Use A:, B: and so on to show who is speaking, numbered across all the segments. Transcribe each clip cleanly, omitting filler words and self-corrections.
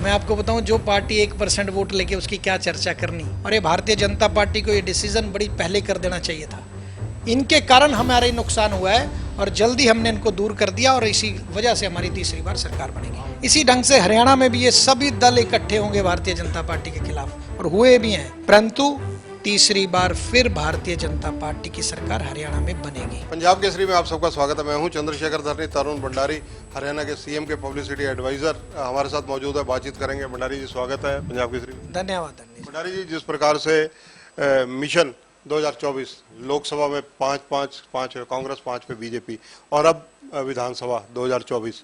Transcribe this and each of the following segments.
A: मैं आपको बताऊं, जो पार्टी 1% वोट लेके उसकी क्या चर्चा करनी। और ये भारतीय जनता पार्टी को ये डिसीजन बड़ी पहले कर देना चाहिए था। इनके कारण हमारे नुकसान हुआ है और जल्दी हमने इनको दूर कर दिया और इसी वजह से हमारी तीसरी बार सरकार बनेगी। इसी ढंग से हरियाणा में भी ये सभी दल इकट्ठे होंगे भारतीय जनता पार्टी के खिलाफ, और हुए भी हैं। परंतु तीसरी बार फिर भारतीय जनता पार्टी की सरकार हरियाणा में बनेगी।
B: पंजाब केसरी में आप सबका स्वागत है। मैं हूं चंद्रशेखर धरनी। तरुण भंडारी हरियाणा के सीएम के पब्लिसिटी एडवाइजर हमारे साथ मौजूद है, बातचीत करेंगे। भंडारी जी, स्वागत है पंजाब केसरी में।
A: धन्यवाद।
B: भंडारी जी, जिस प्रकार से मिशन 2024 लोकसभा में 5 कांग्रेस, 5 पे बीजेपी, और अब विधानसभा 2024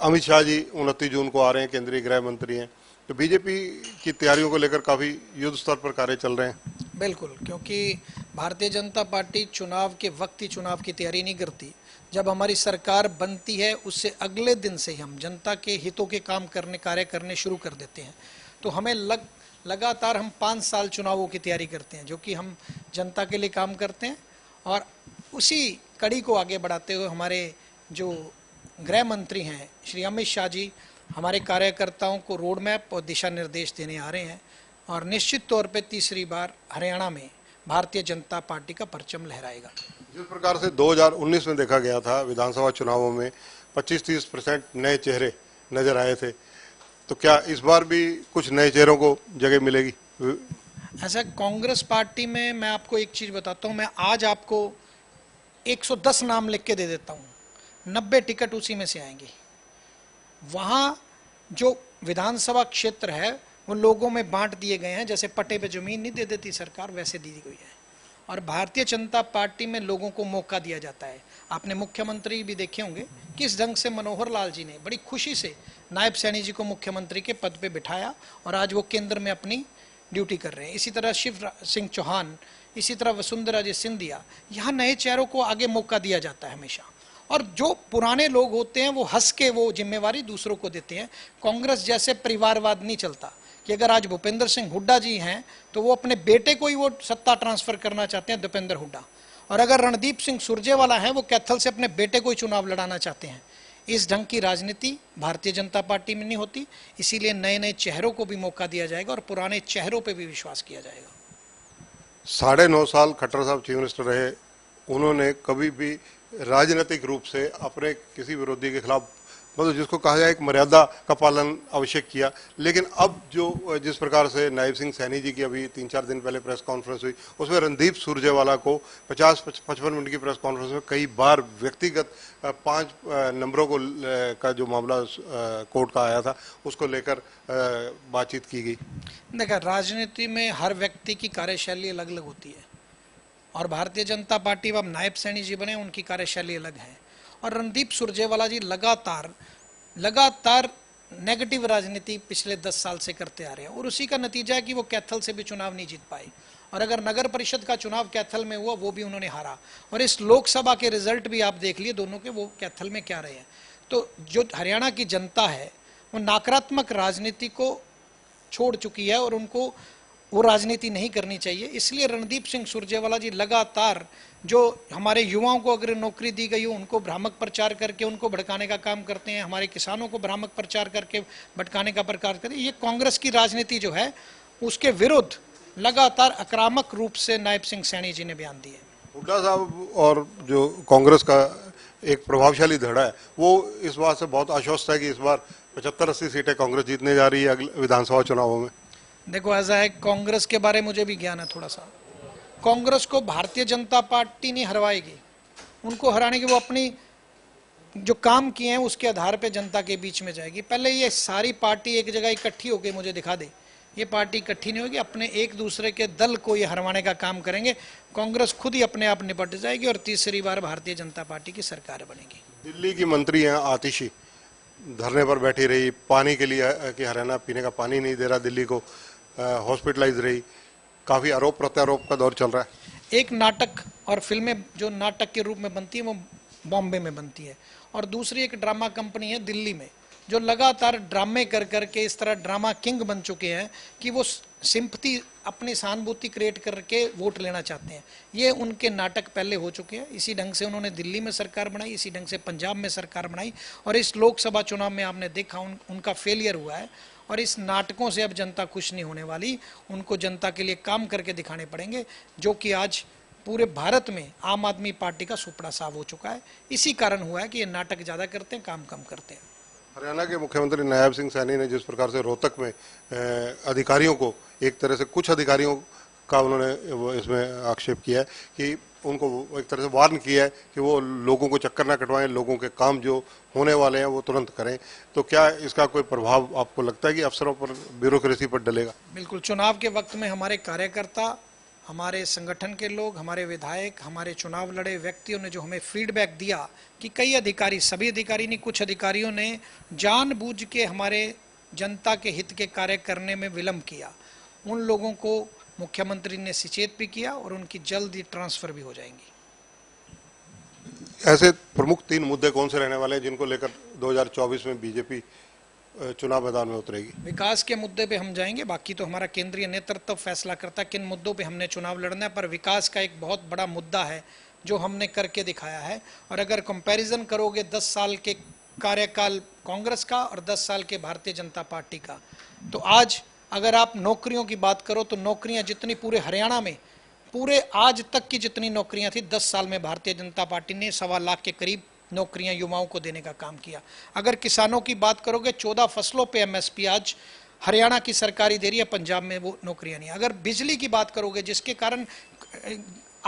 B: अमित शाह जी 29 जून को आ रहे हैं, केंद्रीय गृह मंत्री हैं, तो बीजेपी की तैयारियों को लेकर काफी युद्ध स्तर पर कार्य चल रहे हैं।
A: बिल्कुल, क्योंकि भारतीय जनता पार्टी चुनाव के वक्त ही चुनाव की तैयारी नहीं करती। जब हमारी सरकार बनती है उससे अगले दिन से ही हम जनता के हितों के कार्य करने शुरू कर देते हैं। तो हमें लगातार हम 5 साल चुनावों की तैयारी करते हैं, जो कि हम जनता के लिए काम करते हैं। और उसी कड़ी को आगे बढ़ाते हुए हमारे जो गृह मंत्री हैं श्री अमित शाह जी हमारे कार्यकर्ताओं को रोड मैप और दिशा निर्देश देने आ रहे हैं। और निश्चित तौर पे तीसरी बार हरियाणा में भारतीय जनता पार्टी का परचम लहराएगा।
B: जिस प्रकार से 2019 में देखा गया था, विधानसभा चुनावों में 25-30% नए चेहरे नजर आए थे, तो क्या इस बार भी कुछ नए चेहरों को जगह मिलेगी?
A: ऐसा कांग्रेस पार्टी में मैं आपको एक चीज बताता हूं, मैं आज आपको 110 नाम लिख के दे देता हूं, 90 टिकट उसी में से आएंगे। वहां जो विधानसभा क्षेत्र है वो लोगों में बांट दिए गए हैं, जैसे पट्टे पे जमीन नहीं दे देती सरकार, वैसे दी गई है। और भारतीय जनता पार्टी में लोगों को मौका दिया जाता है। आपने मुख्यमंत्री भी देखे होंगे किस ढंग से मनोहर लाल जी ने बड़ी खुशी से नायब सैनी जी को मुख्यमंत्री के पद पे बिठाया और आज वो केंद्र में अपनी ड्यूटी कर रहे हैं। इसी तरह शिवराज सिंह चौहान, इसी तरह वसुंधरा जी सिंधिया, यहाँ नए चेहरों को आगे मौका दिया जाता है हमेशा। और जो पुराने लोग होते हैं वो हंस के वो जिम्मेवारी दूसरों को देते हैं। कांग्रेस जैसे परिवारवाद नहीं चलता कि अगर आज भूपेंद्र सिंह हुड्डा जी हैं तो वो अपने बेटे को ही वो सत्ता ट्रांसफर करना चाहते हैं, दीपेंद्र हुड्डा। और अगर रणदीप सिंह सुरजेवाला है वो कैथल से अपने बेटे को ही चुनाव लड़ाना चाहते हैं। इस ढंग की राजनीति भारतीय जनता पार्टी में नहीं होती। इसीलिए नए नए चेहरों को भी मौका दिया जाएगा और पुराने चेहरों पर भी विश्वास किया जाएगा।
B: 9.5 साल खट्टर साहब चीफ मिनिस्टर रहे, उन्होंने कभी भी राजनीतिक रूप से अपने किसी विरोधी के खिलाफ, मतलब जिसको कहा जाए एक मर्यादा का पालन आवश्यक किया। लेकिन अब जो जिस प्रकार से नायब सिंह सैनी जी की अभी 3-4 दिन पहले प्रेस कॉन्फ्रेंस हुई, उसमें रणदीप सुरजेवाला को 50-55 मिनट की प्रेस कॉन्फ्रेंस में कई बार व्यक्तिगत 5 नंबरों को का जो मामला कोर्ट का आया था उसको लेकर बातचीत की गई।
A: देखा, राजनीति में हर व्यक्ति की कार्यशैली अलग अलग होती है और भारतीय जनता पार्टी अब नायब सैनी जी बने, उनकी कार्यशैली अलग है। और रणदीप सुरजेवाला जी लगातार नेगेटिव राजनीति पिछले 10 साल से करते आ रहे हैं और उसी का नतीजा है कि वो कैथल से भी चुनाव नहीं जीत पाए। और अगर नगर परिषद का चुनाव कैथल में हुआ वो भी उन्होंने हारा। और इस लोकसभा के रिजल्ट भी आप देख लिए दोनों के, वो कैथल में क्या रहे हैं। तो जो हरियाणा की जनता है वो नकारात्मक राजनीति को छोड़ चुकी है और उनको वो राजनीति नहीं करनी चाहिए। इसलिए रणदीप सिंह सुरजेवाला जी लगातार जो हमारे युवाओं को अगर नौकरी दी गई हो उनको भ्रामक प्रचार करके उनको भड़काने का काम करते हैं, हमारे किसानों को भ्रामक प्रचार करके भटकाने का प्रकार करते हैं। ये कांग्रेस की राजनीति जो है उसके विरुद्ध लगातार आक्रामक रूप से नायब सिंह सैनी जी ने बयान दिए।
B: हुड्डा साहब और जो कांग्रेस का एक प्रभावशाली धड़ा है वो इस बात से बहुत आश्वस्त है कि इस बार 75-80 सीटें कांग्रेस जीतने जा रही है अगले विधानसभा चुनावों में।
A: देखो, ऐसा है, कांग्रेस के बारे में मुझे भी ज्ञान है थोड़ा सा। कांग्रेस को भारतीय जनता पार्टी नहीं हरवाएगी, उनको हराने की वो अपनी जो काम किए हैं उसके आधार पे जनता के बीच में जाएगी। पहले ये सारी पार्टी एक जगह इकट्ठी होकर मुझे दिखा दे, ये पार्टी इकट्ठी नहीं होगी, अपने एक दूसरे के दल को ये हरवाने का काम करेंगे। कांग्रेस खुद ही अपने आप निपट जाएगी और तीसरी बार भारतीय जनता पार्टी की सरकार बनेगी।
B: दिल्ली की मंत्री हैं आतिशी, धरने पर बैठी रही पानी के लिए कि हरियाणा पीने का पानी नहीं दे रहा दिल्ली को, हॉस्पिटलाइज रही, काफी आरोप प्रत्यारोप का दौर चल रहा है।
A: एक नाटक और फिल्में जो नाटक के रूप में बनती है वो बॉम्बे में बनती है और दूसरी एक ड्रामा कंपनी है दिल्ली में जो लगातार ड्रामे कर करके इस तरह ड्रामा किंग बन चुके हैं कि वो सिंपथी अपनी सहानुभूति क्रिएट करके वोट लेना चाहते हैं। ये उनके नाटक पहले हो चुके हैं। इसी ढंग से उन्होंने दिल्ली में सरकार बनाई, इसी ढंग से पंजाब में सरकार बनाई और इस लोकसभा चुनाव में आपने देखा उनका फेलियर हुआ है। और इस नाटकों से अब जनता खुश नहीं होने वाली। उनको जनता के लिए काम करके दिखाने पड़ेंगे, जो कि आज पूरे भारत में आम आदमी पार्टी का सुपड़ा साफ हो चुका है। इसी कारण हुआ है कि ये नाटक ज़्यादा करते हैं, काम कम करते हैं।
B: हरियाणा के मुख्यमंत्री नायब सिंह सैनी ने जिस प्रकार से रोहतक में अधिकारियों को, एक तरह से कुछ अधिकारियों का उन्होंने इसमें आक्षेप किया है कि उनको एक तरह से वार्न किया है कि वो लोगों को चक्कर ना कटवाएं, लोगों के काम जो होने वाले हैं वो तुरंत करें, तो क्या इसका कोई प्रभाव आपको लगता है कि अफसरों पर, ब्यूरोक्रेसी पर डलेगा?
A: बिल्कुल, चुनाव के वक्त में हमारे कार्यकर्ता, हमारे संगठन के लोग, हमारे विधायक, हमारे चुनाव लड़े व्यक्तियों ने जो हमें फीडबैक दिया कि कई अधिकारी, सभी अधिकारी नहीं, कुछ अधिकारियों ने जानबूझ के हमारे जनता के हित के कार्य करने में विलंब किया, उन लोगों को मुख्यमंत्री ने सचेत भी किया और उनकी जल्द ही ट्रांसफर भी हो जाएंगी।
B: ऐसे प्रमुख 3 मुद्दे कौन से रहने वाले हैं जिनको लेकर 2024 में बीजेपी चुनाव मैदान में उतरेगी?
A: विकास के मुद्दे पे हम जाएंगे, बाकी तो हमारा केंद्रीय नेतृत्व फैसला करता है किन मुद्दों पे हमने चुनाव लड़ना है, पर विकास का एक बहुत बड़ा मुद्दा है जो हमने करके दिखाया है। और अगर कंपैरिजन करोगे 10 साल के कार्यकाल कांग्रेस का और 10 साल के भारतीय जनता पार्टी का, तो आज अगर आप नौकरियों की बात करो तो नौकरियां जितनी पूरे हरियाणा में, पूरे आज तक की जितनी नौकरियां थी 10 साल में भारतीय जनता पार्टी ने 1.25 लाख के करीब नौकरियां युवाओं को देने का काम किया। अगर किसानों की बात करोगे 14 फसलों पे एमएसपी आज हरियाणा की सरकारी दे रही है, पंजाब में वो नौकरियां नहीं। अगर बिजली की बात करोगे, जिसके कारण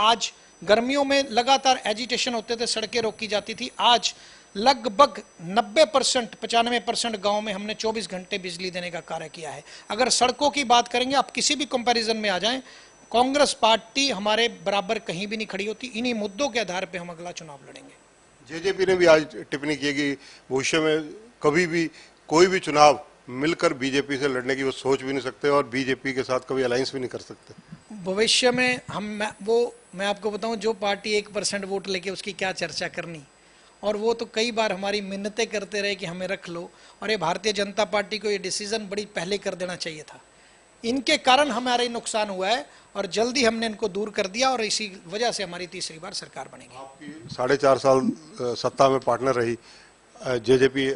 A: आज गर्मियों में लगातार एजिटेशन होते थे, सड़कें रोकी जाती थी, आज लगभग 90%, 95% गाँव में हमने 24 घंटे बिजली देने का कार्य किया है। अगर सड़कों की बात करेंगे, आप किसी भी कंपैरिजन में आ जाएं, कांग्रेस पार्टी हमारे बराबर कहीं भी नहीं खड़ी होती। इन्हीं मुद्दों के आधार पर हम अगला चुनाव लड़ेंगे।
B: जेजेपी ने भी आज टिप्पणी की कि भविष्य में कभी भी कोई भी चुनाव मिलकर बीजेपी से लड़ने की वो सोच भी नहीं सकते और बीजेपी के साथ कभी अलायंस भी नहीं कर सकते।
A: भविष्य में मैं आपको बताऊं, जो पार्टी 1% वोट लेके उसकी क्या चर्चा करनी, और वो तो कई बार हमारी मिन्नतें करते रहे कि हमें रख लो, और ये भारतीय जनता पार्टी को ये डिसीजन बड़ी पहले कर देना चाहिए था। इनके कारण हमारा नुकसान हुआ है और जल्दी हमने इनको दूर कर दिया और इसी वजह से हमारी तीसरी बार सरकार बनेगी।
B: आपकी 4.5 साल सत्ता में पार्टनर रही जेजेपी,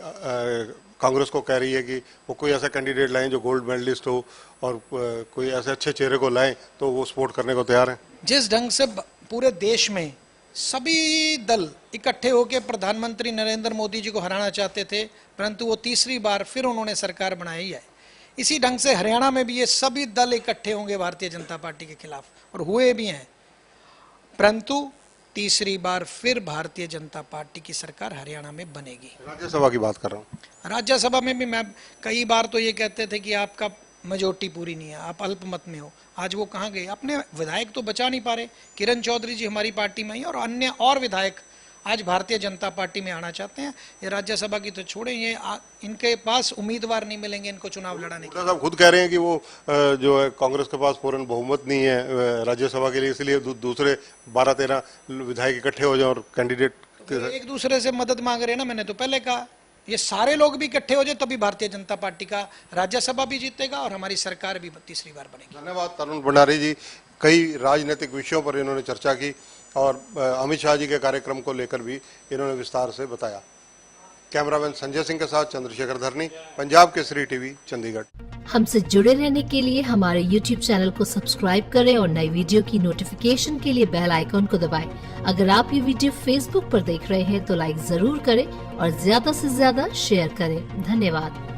B: कांग्रेस को कह रही है कि वो कोई ऐसा कैंडिडेट लाएं जो गोल्ड मेडलिस्ट हो और कोई ऐसे अच्छे चेहरे को लाएं तो वो सपोर्ट करने को तैयार हैं।
A: जिस ढंग से पूरे देश में सभी दल इकट्ठे होकर प्रधानमंत्री नरेंद्र मोदी जी को हराना चाहते थे, परंतु वो तीसरी बार फिर उन्होंने सरकार बनाई है, इसी ढंग से हरियाणा में भी ये सभी दल इकट्ठे होंगे भारतीय जनता पार्टी के खिलाफ, और हुए भी हैं, परंतु तीसरी बार फिर भारतीय जनता पार्टी की सरकार हरियाणा में बनेगी।
B: राज्यसभा की बात कर रहा हूँ।
A: राज्यसभा में भी मैं कई बार तो ये कहते थे कि आपका मेजोरिटी पूरी नहीं है, आप अल्पमत में हो। आज वो कहाँ गए? अपने विधायक तो बचा नहीं पा रहे। किरण चौधरी जी हमारी पार्टी में ही और अन्य और विधायक आज भारतीय जनता पार्टी में आना चाहते हैं। ये राज्यसभा की तो छोड़े, ये इनके पास उम्मीदवार नहीं मिलेंगे इनको चुनाव लड़ाने के।
B: साहब खुद कह रहे हैं कि वो जो है कांग्रेस के पास पूर्ण बहुमत नहीं है राज्यसभा के लिए, इसलिए दूसरे 12-13 विधायक इकट्ठे हो जाए और कैंडिडेट
A: एक दूसरे से मदद मांग रहे हैं ना। मैंने तो पहले कहा ये सारे लोग भी इकट्ठे हो जाए तभी भारतीय जनता पार्टी का राज्यसभा भी जीतेगा और हमारी सरकार भी तीसरी बार बनेगी।
B: धन्यवाद तरुण भंडारी जी। कई राजनीतिक विषयों पर इन्होंने चर्चा की और अमित शाह जी के कार्यक्रम को लेकर भी इन्होंने विस्तार से बताया। कैमरामैन संजय सिंह के साथ चंद्रशेखर धरनी, पंजाब केसरी टीवी, चंडीगढ़।
C: हमसे जुड़े रहने के लिए हमारे YouTube चैनल को सब्सक्राइब करें और नई वीडियो की नोटिफिकेशन के लिए बेल आइकॉन को दबाएं। अगर आप ये वीडियो Facebook पर देख रहे हैं तो लाइक जरूर करें और ज्यादा से ज्यादा शेयर करें। धन्यवाद।